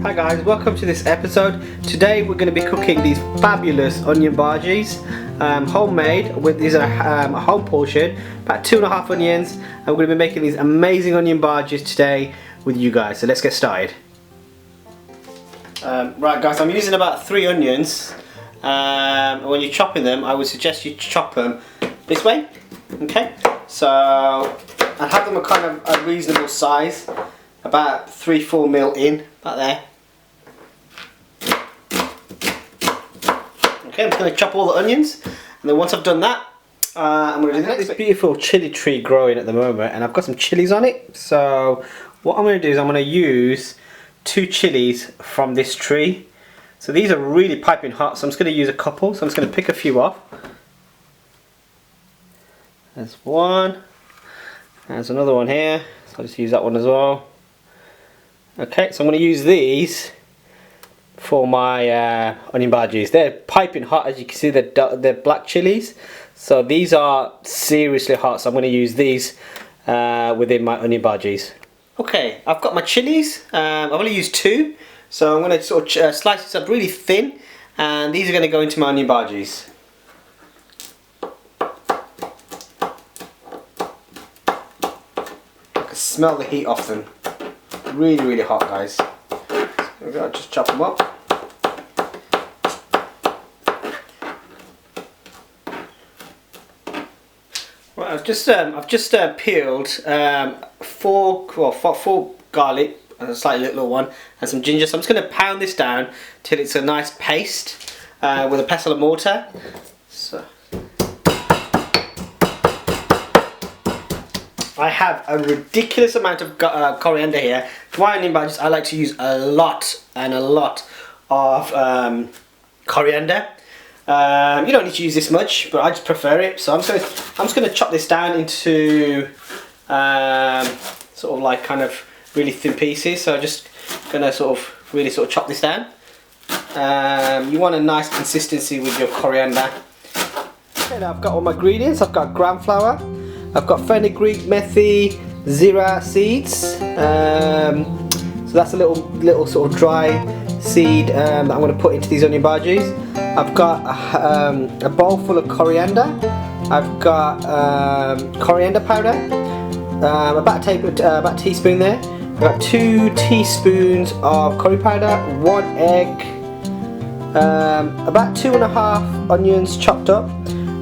Hi guys, welcome to this episode. Today we're going to be cooking these fabulous onion bhajis, homemade. These are a home portion, about 2.5 onions, and we're going to be making these amazing onion bhajis today with you guys. So let's get started. Right guys, I'm using about 3 onions. When you're chopping them, I would suggest you chop them this way. Okay, so I have them a kind of a reasonable size, about 3-4 mil in, about there. Okay, I'm just going to chop all the onions, and then once I've done that, I'm going to do this beautiful chili tree growing at the moment, and I've got some chilies on it. So what I'm going to do is I'm going to use 2 chilies from this tree. So these are really piping hot, so I'm just going to use a couple. So I'm just going to pick a few off. There's one. There's another one here. So I'll just use that one as well. Okay, so I'm going to use these for my onion bhajis. They're piping hot, as you can see. They're black chilies, so these are seriously hot. So I'm going to use these within my onion bhajis. Okay, I've got my chilies. I've only used 2, so I'm going to sort of slice this up really thin, and these are going to go into my onion bhajis. I can smell the heat off them. Really, really hot, guys. So I'll just chop them up. Right, I've just peeled 4 garlic, a slightly little one, and some ginger. So I'm just going to pound this down till it's a nice paste with a pestle and mortar. So I have a ridiculous amount of coriander here. For my onion bhajis, I like to use a lot of coriander. You don't need to use this much, but I just prefer it. So I'm just going to chop this down into sort of like kind of really thin pieces. So I'm just going to really chop this down. You want a nice consistency with your coriander. Okay, now I've got all my ingredients. I've got gram flour. I've got fenugreek, methi, zira seeds. So that's a little sort of dry seed that I'm going to put into these onion bhajis. I've got a bowl full of coriander. I've got coriander powder, about a teaspoon there. I've got 2 teaspoons of curry powder, 1 egg, about 2.5 onions chopped up,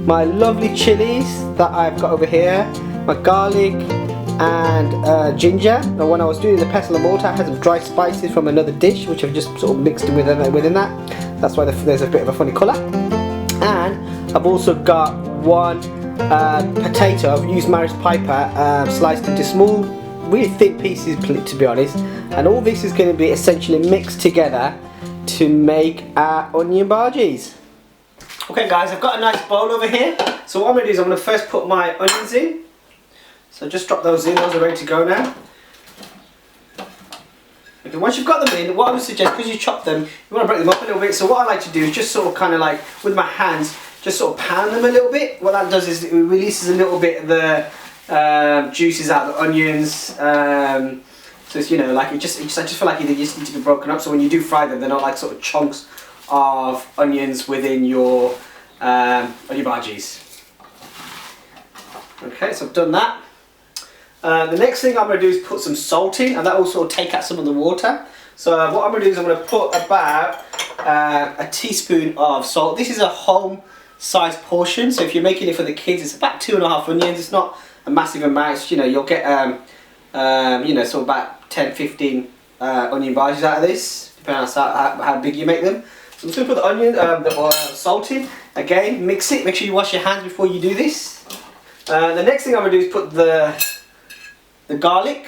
my lovely chilies that I've got over here, my garlic and ginger. Now when I was doing the pestle and mortar, I had some dry spices from another dish which I've just sort of mixed within that. That's why there's a bit of a funny colour. And I've also got 1 potato. I've used Maris Piper, sliced into small, really thin pieces to be honest. And all this is going to be essentially mixed together to make our onion bhajis. Okay guys, I've got a nice bowl over here. So what I'm going to do is I'm going to first put my onions in. So just drop those in, those are ready to go now. Okay, once you've got them in, what I would suggest, because you chop them, you want to break them up a little bit. So what I like to do is just sort of kind of like, with my hands, just sort of pound them a little bit. What that does is it releases a little bit of the juices out of the onions. So it's, you know, like I just feel like they just need to be broken up. So when you do fry them, they're not like sort of chunks of onions within your onion bhajis. Okay, so I've done that. The next thing I'm going to do is put some salt in, and that will sort of take out some of the water. So what I'm going to do is I'm going to put about a teaspoon of salt. This is a home size portion, so if you're making it for the kids, it's about 2.5 onions. It's not a massive amount. It's, you know, you'll get you know, so about 10-15 onion bhajis out of this, depending on how big you make them. So I'm just going to put the onion, the salt in. Again, mix it. Make sure you wash your hands before you do this. The next thing I'm going to do is put the garlic.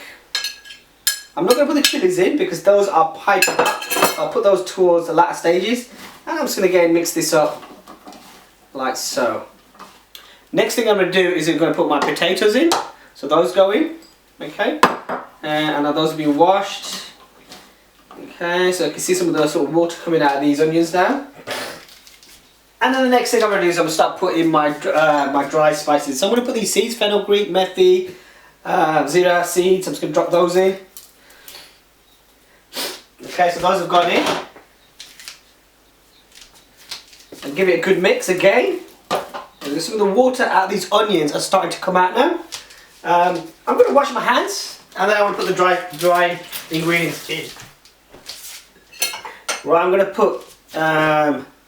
I'm not going to put the chilies in because those are piped up. I'll put those towards the latter stages, and I'm just going to again mix this up like so. Next thing I'm going to do is I'm going to put my potatoes in. So those go in, okay, and those have been washed. Okay, so I can see some of the sort of water coming out of these onions now. And then the next thing I'm going to do is I'm going to start putting my my dry spices. So I'm going to put these seeds, fenugreek, methi, zira seeds. I'm just going to drop those in. Okay, so those have gone in. And give it a good mix again. And some of the water out of these onions are starting to come out now. I'm going to wash my hands and then I want to put the dry ingredients in. Right, I'm going to put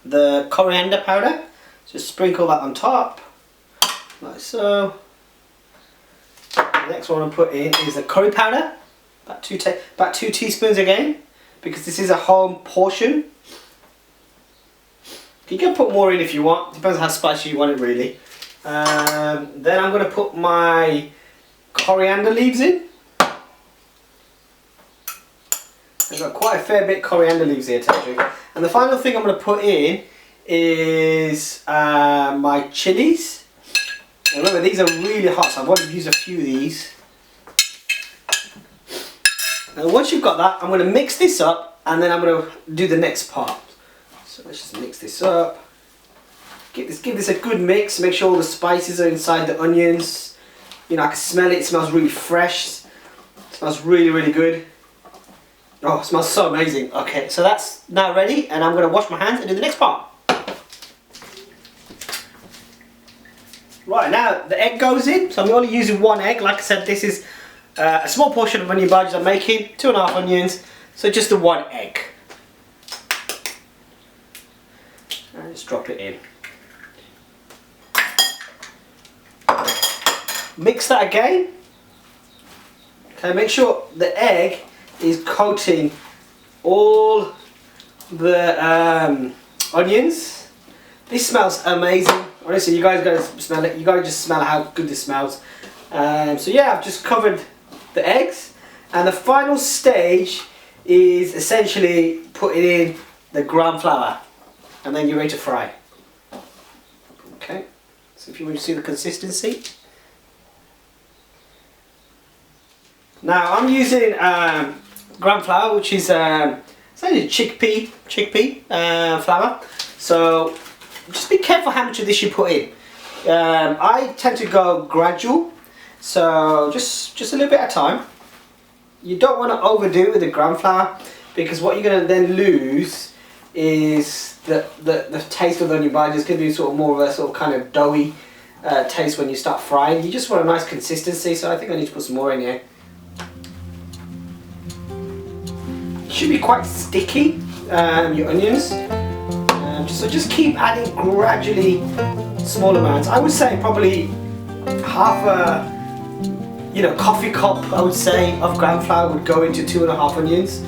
the coriander powder. Just sprinkle that on top, like so. The next one I'm putting is the curry powder, about two teaspoons again, because this is a home portion. You can put more in if you want, depends on how spicy you want it really. Then I'm going to put my coriander leaves in. I've got quite a fair bit of coriander leaves here, Tedrick. And the final thing I'm going to put in is my chilies. And remember, these are really hot, so I want to use a few of these. And once you've got that, I'm going to mix this up and then I'm going to do the next part. So let's just mix this up. Give this a good mix, make sure all the spices are inside the onions. You know, I can smell it, it smells really fresh. It smells really, really good. Oh, it smells so amazing. Okay, so that's now ready and I'm going to wash my hands and do the next part. Right, now the egg goes in, so I'm only using one egg. Like I said, this is a small portion of onion bhajis I'm making, 2.5 onions, so just the one egg. And just drop it in. Mix that again. Okay, make sure the egg is coating all the onions. This smells amazing. Honestly, you guys gotta smell it. You gotta just smell how good this smells. So yeah, I've just covered the eggs, and the final stage is essentially putting in the ground flour, and then you're ready to fry. Okay. So if you want to see the consistency. Now I'm using ground flour, which is essentially chickpea flour. So just be careful how much of this you put in. I tend to go gradual, so just a little bit at a time. You don't want to overdo it with the ground flour, because what you're going to then lose is the taste of the onion bhaji. It's going to be sort of more of a sort of kind of doughy taste when you start frying. You just want a nice consistency, so I think I need to put some more in here. It should be quite sticky, your onions. So just keep adding gradually small amounts. I would say probably half a coffee cup, I would say, of ground flour would go into 2.5 onions.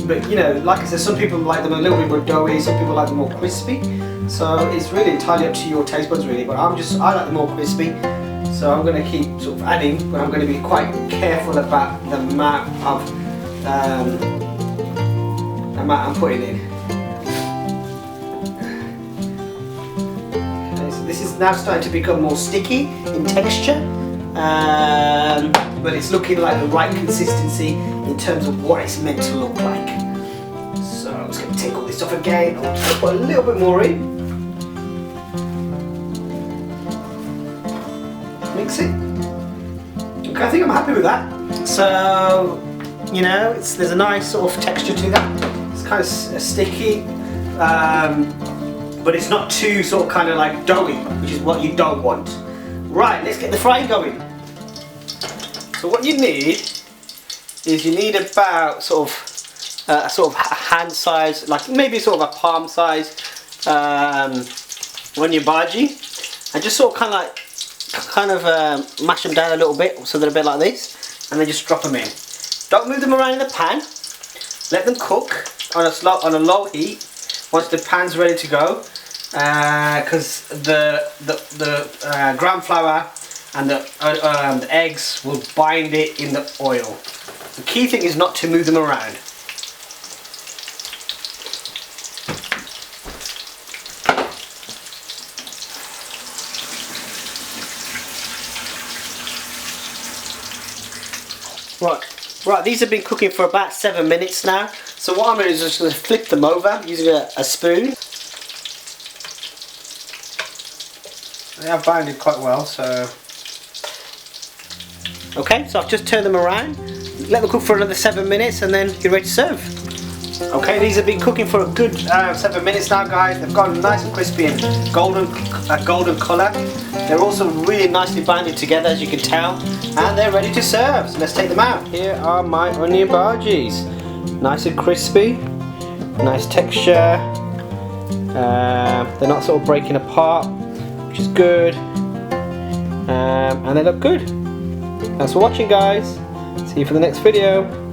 But you know, like I said, some people like them a little bit more doughy, some people like them more crispy. So it's really entirely up to your taste buds really, but I like them more crispy. So I'm going to keep sort of adding, but I'm going to be quite careful about the amount I'm putting in. This is now starting to become more sticky in texture, but it's looking like the right consistency in terms of what it's meant to look like. So I'm just going to take all this off again. I'm just going to put a little bit more in. Mix it. Okay, I think I'm happy with that. So, you know, there's a nice sort of texture to that. It's kind of sticky. But it's not too sort of kind of like doughy, which is what you don't want. Right, let's get the frying going. So what you need is you need about sort of a hand size, like maybe sort of a palm size onion bhaji, and just sort of kind of mash them down a little bit so they're a bit like this, and then just drop them in. Don't move them around in the pan. Let them cook on a low heat. Once the pan's ready to go, because the ground flour and the eggs will bind it in the oil. The key thing is not to move them around. Right, these have been cooking for about 7 minutes now. So what I'm going to do is just going to flip them over using a spoon. They have bounded quite well, so... Okay, so I've just turned them around. let them cook for another 7 minutes and then you're ready to serve. Okay, these have been cooking for a good 7 minutes now, guys. They've gone nice and crispy and golden colour. They're also really nicely banded together, as you can tell, and they're ready to serve. So let's take them out. Here are my onion bhajis. Nice and crispy, nice texture. They're not sort of breaking apart, which is good, and they look good. Thanks for watching, guys. See you for the next video.